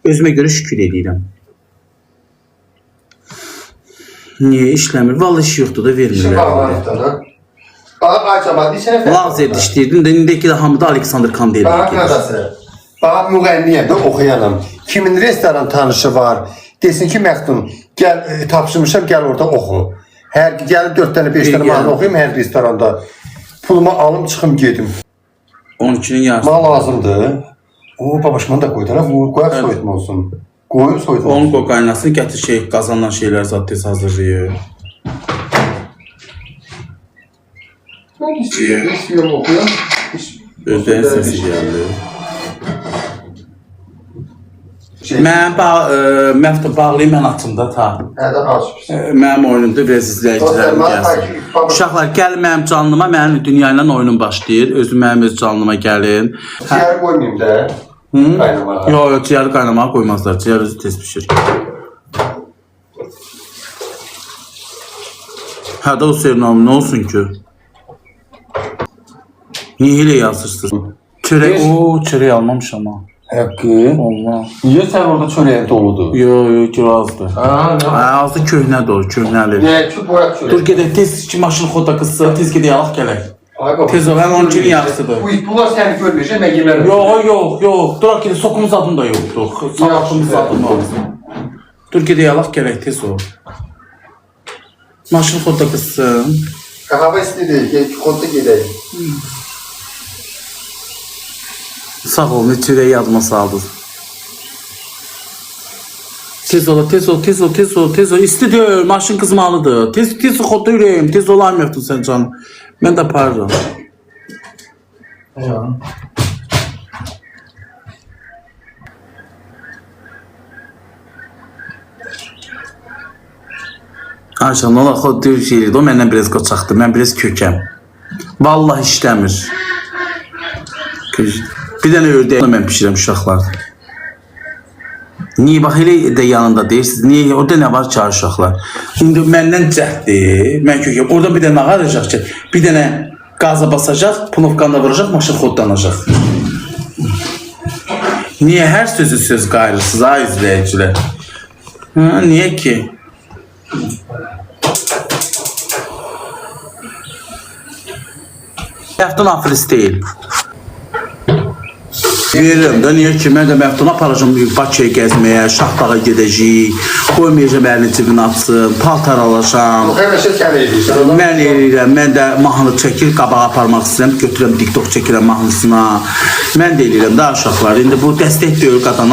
Özümə görə şükür edirəm. Niyə işləmir? Vallahi iş yoxdur da İşin vermirlər. bağlanıqdan ha. Bax acaba desene fərq. Lazerdə işləyirdim də indiki də hamıda Aleksandr Kandeli Bax gedir. qadası. Bax müğənniyəm də oxuyanam. Kimin restoran tanışı var. Desin ki Məxdum gəl tapşırmışam gəl orada oxu. Hər gəlib 4 dənə 5 dənə mahnı oxuyum hər restoranda. Pulumu alım çıxım gedim. 12'nin yarısı. Bana lazımdır. O babaşmanı da koydu. Bu koyak soyutma olsun. Koyun soyutma Onun olsun. kokaynasını gətir şey qazanılan şeylər zat tez hazırlayır. Ben istiyorum. İstiyorum okuyam. Özdən səsi gəldi. Mən məftə bağlayım mən açımda ta. Hə də aç. Mənim oyunumda biraz izləyicilərim gəlsin. Uşaqlar gəlin mənim canlıma, mənim dünya ilə oyunum başlayır. Özüm mənim öz canlıma gəlin. Ciğer koymayayım da. Qaynamağa. Yox, ciyəri qaynamağa qoymazlar. Ciyər özü tez pişir. Hə də o serin nə olsun ki? Niyə elə yazırsınız? Çörək, çörək almamışam ha. Hakkı. Allah. Niye sen orada çöreğin doludur? Yox, kirazdır. Azı köhnədir o, köhnəli. Ne? Şu boyak çöreği. Dur gedək, tez ki maşın xoda qızsa, tez gedək alaq gələk. Tez ol, həm onun kimi yaxşıdır. Bunlar seni görmeyecek, ben yemerim. Yox. Dur gedək, sokumuz adım da yoxdur. Salatımız adım var. Dur gedək alaq gələk, tez ol. Maşın xoda qızsın. Kahve istedi, gel konta gidelim. Sağ ol, ne çörəyi yadıma saldın. Tez ol. İstidir, maşın qızmalıdır. Tez xoda ürəyim, tez olamayaqdın sən canım. Mən də aparıram. Ayşan, ola xod deyir şeydir, o məndən biraz qoçaqdır, mən biraz kökəm. Vallahi işləmir. Bir dənə ördək mən pişirəm uşaqlar. Niyə bax elə də yanında deyirsiniz? Niyə orada nə var ki uşaqlar? İndi məndən cəhddir, mən kökəm. Orada bir dənə ağaracaq ki, bir dənə qaza basacaq, punovkanda vuracaq, maşın xodlanacaq. Niyə hər sözü söz qayırırsınız, ay izləyicilər? Niyə ki? Məftun afris deyil. Verirəm də, niyə ki, mən də Məftuna aparacam Bakıya gəzməyə, Şahdağa gedəcəyik, qoymayacam əlini cibini açsın, paltar alacam. Həmişə sən edirsən. Mən eləyirəm, mən də mahnı çəkir, qabağa aparmaq istəyirəm, götürəm TikTok çəkirəm mahnısına. Mən də eləyirəm də uşaqlar, indi bu dəstək deyil qadana.